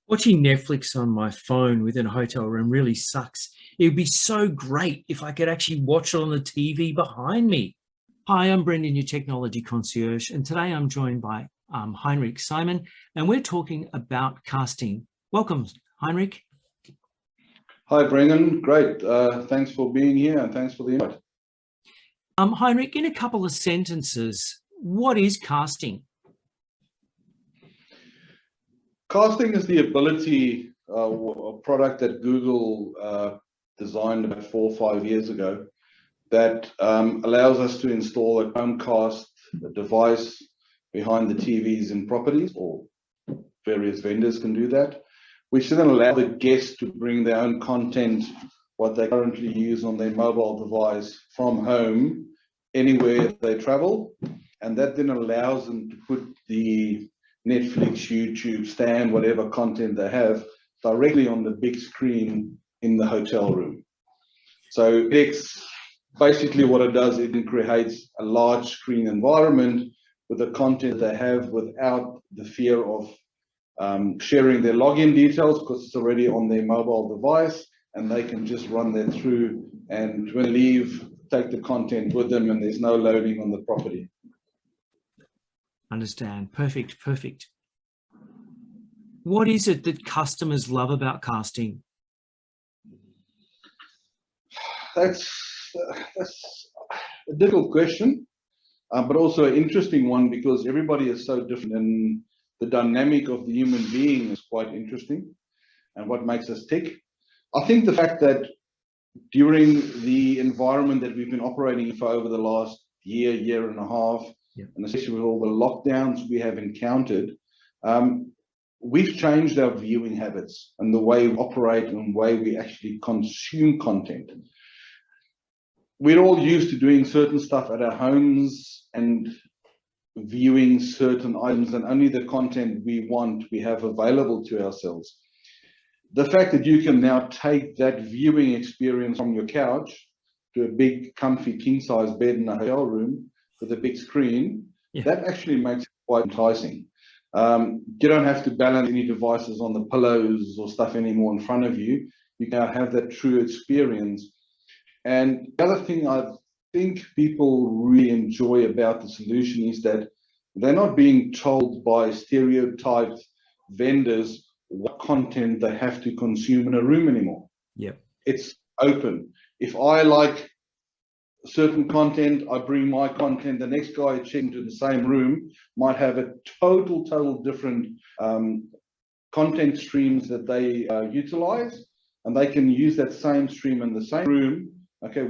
Watching Netflix on my phone within a hotel room really sucks. It would be so great if I could actually watch it on the TV behind me. Hi, I'm Brendan, your technology concierge, and today I'm joined by Heinrich Simon, and we're talking about casting. Welcome, Heinrich. Hi, Brendan. Great. Thanks for being here and thanks for the invite. Heinrich, in a couple of sentences, what is casting? Casting is the ability, a product that Google designed about 4 or 5 years ago that allows us to install a Chromecast device behind the TVs in properties, or various vendors can do that, which then allow the guests to bring their own content, what they currently use on their mobile device from home, anywhere they travel. And that then allows them to put the Netflix, YouTube, Stan, whatever content they have, directly on the big screen in the hotel room. So it's basically what it does, it creates a large screen environment with the content they have without the fear of sharing their login details, because it's already on their mobile device and they can just run that through, and when they leave, take the content with them and there's no loading on the property. Understand. Perfect. What is it that customers love about casting? That's a difficult question, but also an interesting one, because everybody is so different and the dynamic of the human being is quite interesting and what makes us tick. I think the fact that during the environment that we've been operating for over the last year and a half, and especially with all the lockdowns we have encountered, we've changed our viewing habits and the way we operate and the way we actually consume content. We're all used to doing certain stuff at our homes and viewing certain items, and only the content we want we have available to ourselves. The fact that you can now take that viewing experience from your couch to a big comfy king-size bed in a hotel room with a big screen, that actually makes it quite enticing. You don't have to balance any devices on the pillows or stuff anymore in front of you. You can have that true experience. And the other thing I think people really enjoy about the solution is that they're not being told by stereotyped vendors what content they have to consume in a room anymore. It's open. If I like certain content, I bring my content. The next guy checking into the same room might have a total different content streams that they utilize, and they can use that same stream in the same room,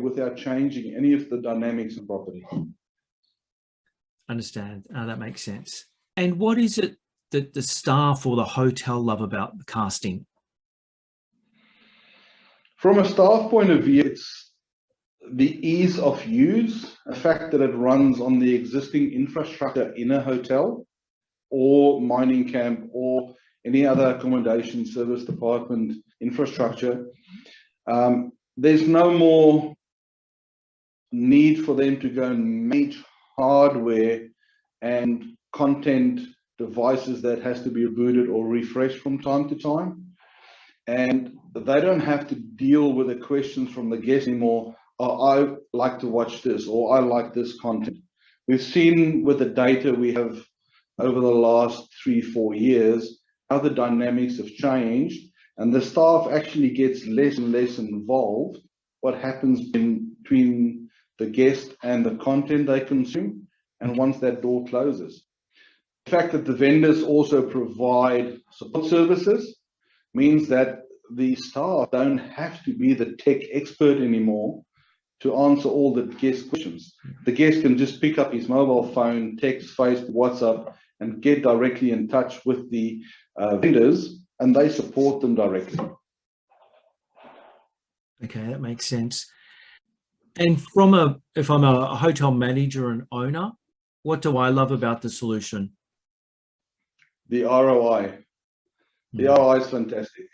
without changing any of the dynamics of property. Understand. That makes sense. And what is it that the staff or the hotel love about the casting? From a staff point of view, it's the ease of use, the fact that it runs on the existing infrastructure in a hotel or mining camp or any other accommodation service department infrastructure. There's no more need for them to go and make hardware and content devices that has to be rebooted or refreshed from time to time. And they don't have to deal with the questions from the guests anymore. Oh, I like to watch this, or I like this content. We've seen with the data we have over the last 3-4 years how the dynamics have changed, and the staff actually gets less and less involved what happens between the guest and the content they consume, and once that door closes. The fact that the vendors also provide support services means that the staff don't have to be the tech expert anymore to answer all the guest questions. The guest can just pick up his mobile phone, text, Facebook, WhatsApp, and get directly in touch with the vendors, and they support them directly. Okay, that makes sense. And if I'm a hotel manager and owner, what do I love about the solution? The ROI. The ROI is fantastic.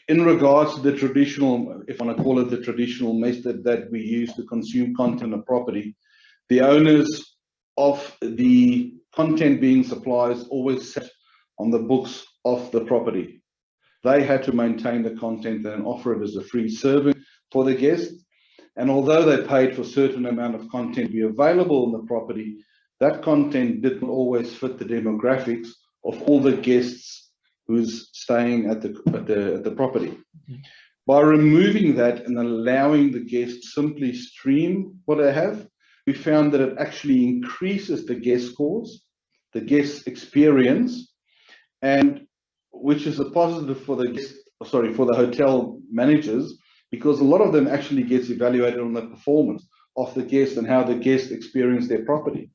In regards to the traditional, if I want to call it the traditional method that we use to consume content of property, the owners of the content being supplied always sit on the books of the property. They had to maintain the content and offer it as a free service for the guests. And although they paid for a certain amount of content to be available on the property, that content didn't always fit the demographics of all the guests who's staying at the property. By removing that and allowing the guests to simply stream what they have, we found that it actually increases the guest scores, the guest experience, and which is a positive for the hotel managers, because a lot of them actually gets evaluated on the performance of the guest and how the guests experience their property.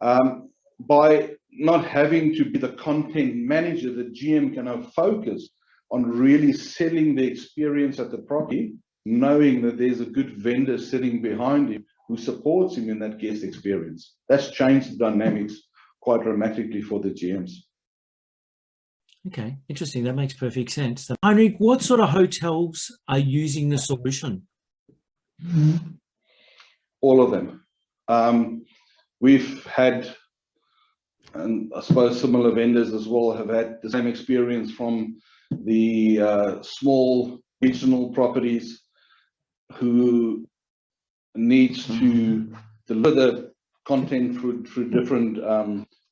By not having to be the content manager, the GM can now focus on really selling the experience at the property, knowing that there's a good vendor sitting behind him who supports him in that guest experience. That's changed the dynamics quite dramatically for the GMs. Okay, interesting. That makes perfect sense. Heinrich, what sort of hotels are using the solution? All of them. We've had, and I suppose similar vendors as well have had the same experience from the small regional properties who needs to deliver the content through different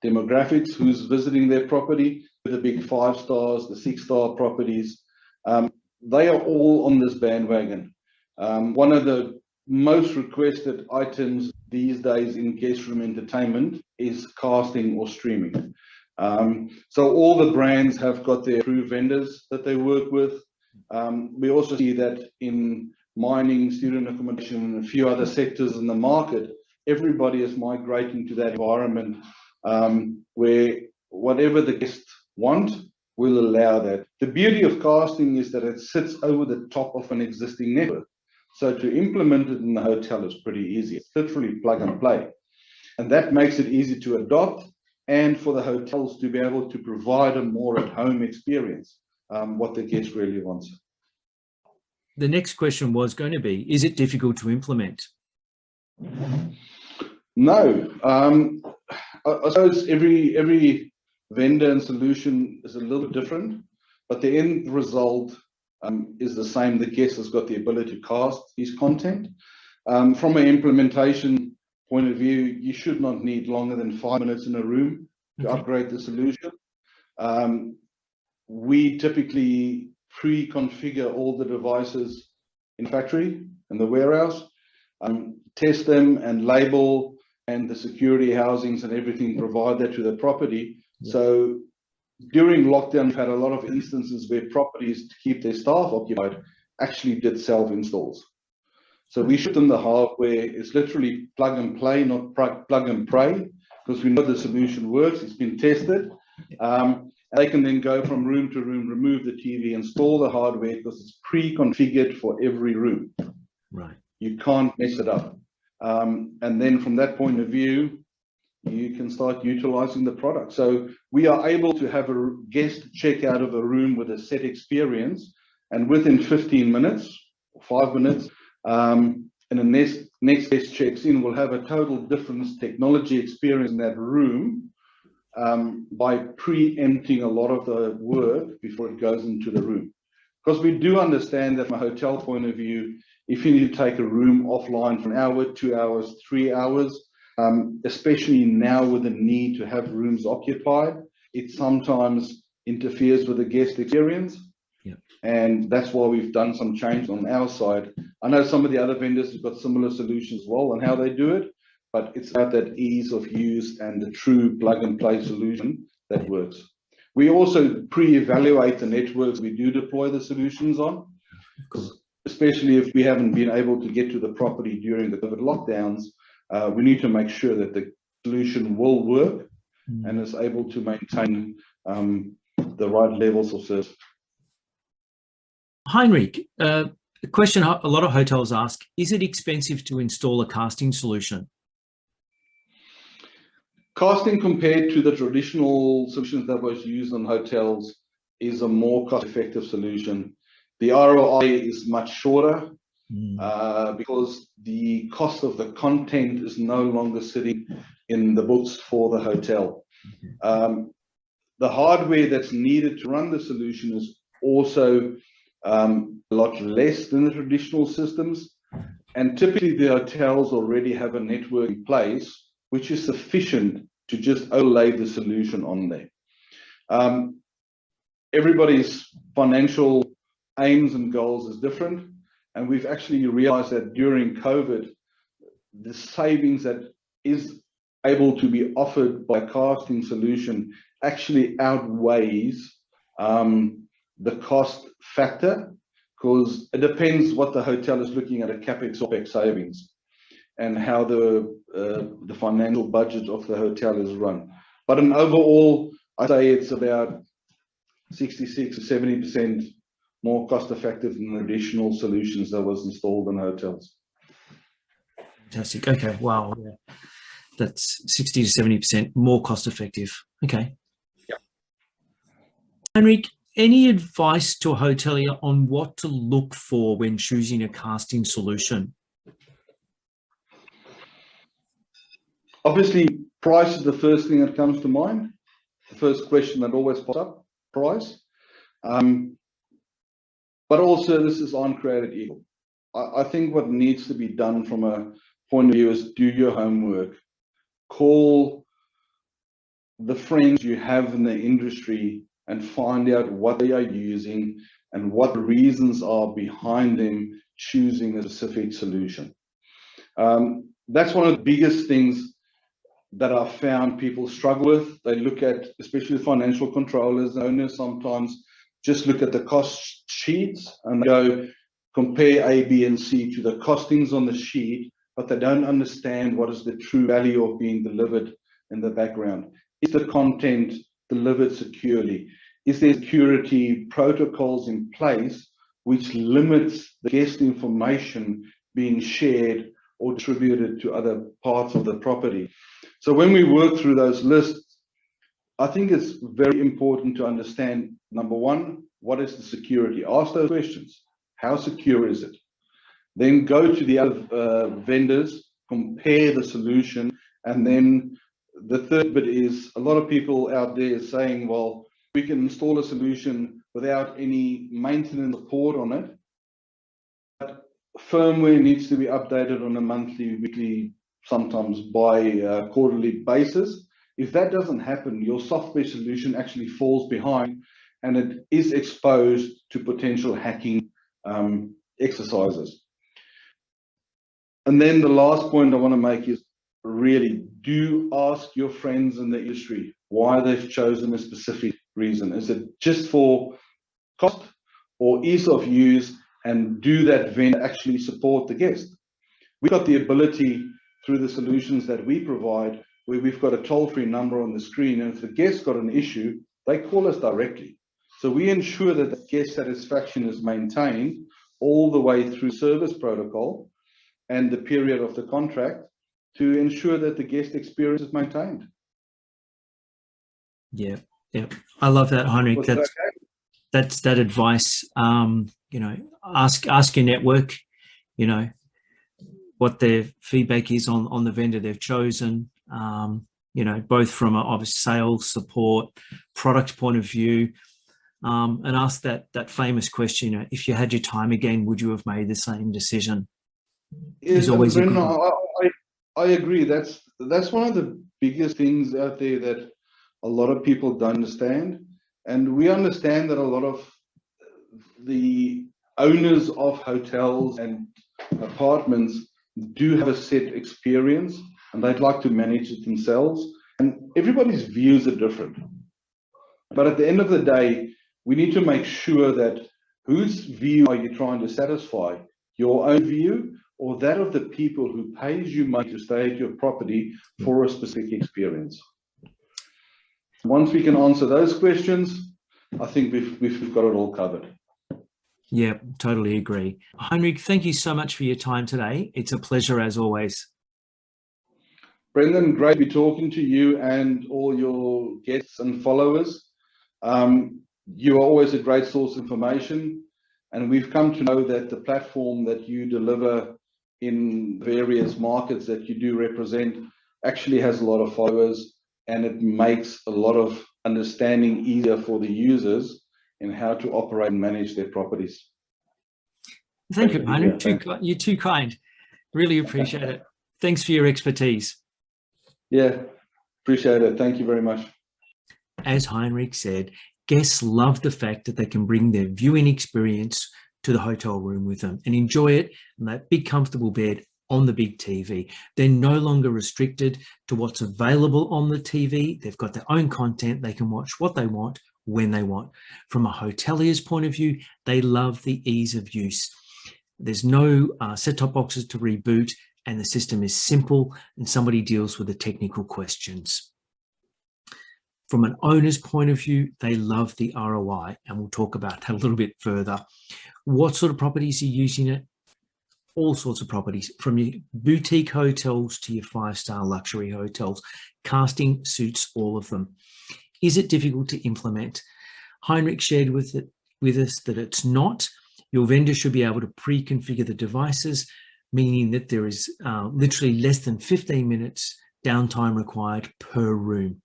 demographics, who's visiting their property, the big 5 stars, the 6-star properties. They are all on this bandwagon. One of the most requested items these days in guest room entertainment is casting or streaming. So all the brands have got their approved vendors that they work with. We also see that in mining, student accommodation, and a few other sectors in the market, everybody is migrating to that environment where whatever the guests want, we'll allow that. The beauty of casting is that it sits over the top of an existing network. So to implement it in the hotel is pretty easy. It's literally plug and play. And that makes it easy to adopt and for the hotels to be able to provide a more at-home experience, what the guest really wants. The next question was going to be, is it difficult to implement? No. I suppose every vendor and solution is a little different, but the end result is the same. The guest has got the ability to cast his content. From an implementation point of view, you should not need longer than 5 minutes in a room to upgrade the solution. We typically pre-configure all the devices in factory, in the warehouse, test them and label, and the security housings and everything, provide that to the property. So during lockdown, we've had a lot of instances where properties, to keep their staff occupied, actually did self-installs. So we ship them the hardware. It's literally plug and play, not plug and pray, because we know the solution works. It's been tested. They can then go from room to room, remove the TV, install the hardware, because it's pre-configured for every room. Right. You can't mess it up. And then from that point of view, you can start utilizing the product. So we are able to have a guest check out of a room with a set experience, and within 15 minutes, or 5 minutes, and the next guest checks in, will have a total different technology experience in that room by preempting a lot of the work before it goes into the room. Because we do understand that from a hotel point of view, if you need to take a room offline for an hour, 2 hours, 3 hours, especially now with the need to have rooms occupied, it sometimes interferes with the guest experience. And that's why we've done some change on our side. I know some of the other vendors have got similar solutions as well on how they do it, but it's about that ease of use and the true plug and play solution that works. We also pre-evaluate the networks we do deploy the solutions on, especially if we haven't been able to get to the property during the COVID lockdowns. We need to make sure that the solution will work and is able to maintain the right levels of service. Heinrich, a question a lot of hotels ask, is it expensive to install a casting solution? Casting, compared to the traditional solutions that was used on hotels, is a more cost-effective solution. The ROI is much shorter because the cost of the content is no longer sitting in the books for the hotel. the hardware that's needed to run the solution is also a lot less than the traditional systems. And typically the hotels already have a network in place, which is sufficient to just overlay the solution on there. Everybody's financial aims and goals is different. And we've actually realized that during COVID, the savings that is able to be offered by casting solution actually outweighs the cost factor, because it depends what the hotel is looking at, a capex or OPEX savings, and how the financial budget of the hotel is run. But in overall, I'd say it's about 66 to 70% more cost effective than the additional solutions that was installed in hotels. Fantastic. Okay. Wow. Yeah. That's 60 to 70% more cost effective. Okay. Yeah. Henrik, any advice to a hotelier on what to look for when choosing a casting solution? Obviously, price is the first thing that comes to mind. The first question that always pops up, price. But all services aren't created equal. I think what needs to be done from a point of view is do your homework. Call the friends you have in the industry and find out what they are using and what the reasons are behind them choosing a specific solution. That's one of the biggest things that I've found people struggle with. They look at, especially financial controllers, owners sometimes just look at the cost sheets and they go compare A, B, and C to the costings on the sheet, but they don't understand what is the true value of being delivered in the background. Is the content delivered securely? Is there security protocols in place which limits the guest information being shared or distributed to other parts of the property? So when we work through those lists, I think it's very important to understand, number one, what is the security? Ask those questions. How secure is it? Then go to the other vendors, compare the solution, and then the third bit is a lot of people out there saying, well, we can install a solution without any maintenance support on it. But firmware needs to be updated on a monthly, weekly, sometimes by quarterly basis. If that doesn't happen, your software solution actually falls behind and it is exposed to potential hacking exercises. And then the last point I want to make is really do ask your friends in the industry why they've chosen a specific reason. Is it just for cost or ease of use, and do that vendor actually support the guest? We've got the ability through the solutions that we provide where we've got a toll-free number on the screen, and if the guest's got an issue, they call us directly. So we ensure that the guest satisfaction is maintained all the way through service protocol and the period of the contract to ensure that the guest experience is maintained. Yeah, yeah, I love that, Heinrich. That's that advice. You know, ask your network, you know, what their feedback is on the vendor they've chosen. You know, both from a sales, support, product point of view, and ask that famous question. You know, if you had your time again, would you have made the same decision? Yes, always Brendan, I agree. That's one of the biggest things out there that a lot of people don't understand. And we understand that a lot of the owners of hotels and apartments do have a set experience and they'd like to manage it themselves. And everybody's views are different. But at the end of the day, we need to make sure that whose view are you trying to satisfy? Your own view or that of the people who pays you money to stay at your property for a specific experience? Once we can answer those questions, I think we've got it all covered. Yeah, totally agree. Heinrich, thank you so much for your time today. It's a pleasure as always. Brendan, great to be talking to you and all your guests and followers. You are always a great source of information, and we've come to know that the platform that you deliver in various markets that you do represent actually has a lot of followers, and it makes a lot of understanding easier for the users in how to operate and manage their properties. Thank you, Heinrich. Yeah, You're too kind. Really appreciate it. Thanks for your expertise. Yeah, appreciate it. Thank you very much. As Heinrich said, guests love the fact that they can bring their viewing experience to the hotel room with them and enjoy it in that big comfortable bed on the big TV. They're no longer restricted to what's available on the TV. They've got their own content. They can watch what they want when they want. From a hotelier's point of view, they love the ease of use. There's no set-top boxes to reboot, and the system is simple and somebody deals with the technical questions. From an owner's point of view, they love the ROI, and we'll talk about that a little bit further. What sort of properties are you using it? All sorts of properties, from your boutique hotels to your 5-star luxury hotels. Casting suits all of them. Is it difficult to implement? Heinrich shared with us that it's not. Your vendor should be able to pre-configure the devices, meaning that there is literally less than 15 minutes downtime required per room.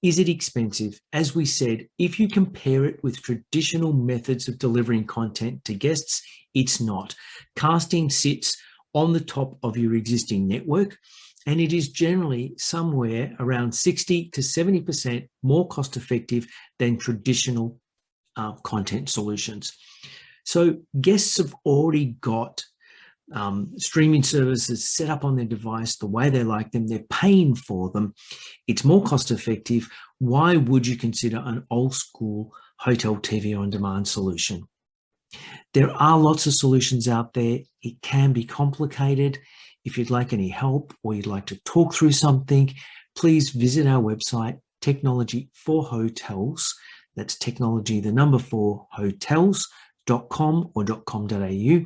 Is it expensive? As we said, if you compare it with traditional methods of delivering content to guests, it's not. Casting sits on the top of your existing network, and it is generally somewhere around 60 to 70% more cost effective than traditional content solutions. So guests have already got streaming services set up on their device the way they like them. They're paying for them. It's more cost effective. Why would you consider an old school hotel TV on demand solution? There are lots of solutions out there. It can be complicated. If you'd like any help or you'd like to talk through something, please visit our website, Technology for Hotels. That's technology, the number 4 hotels.com or .com.au.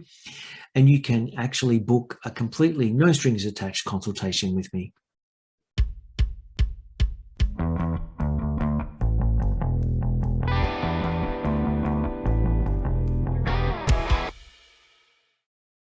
And you can actually book a completely no strings attached consultation with me.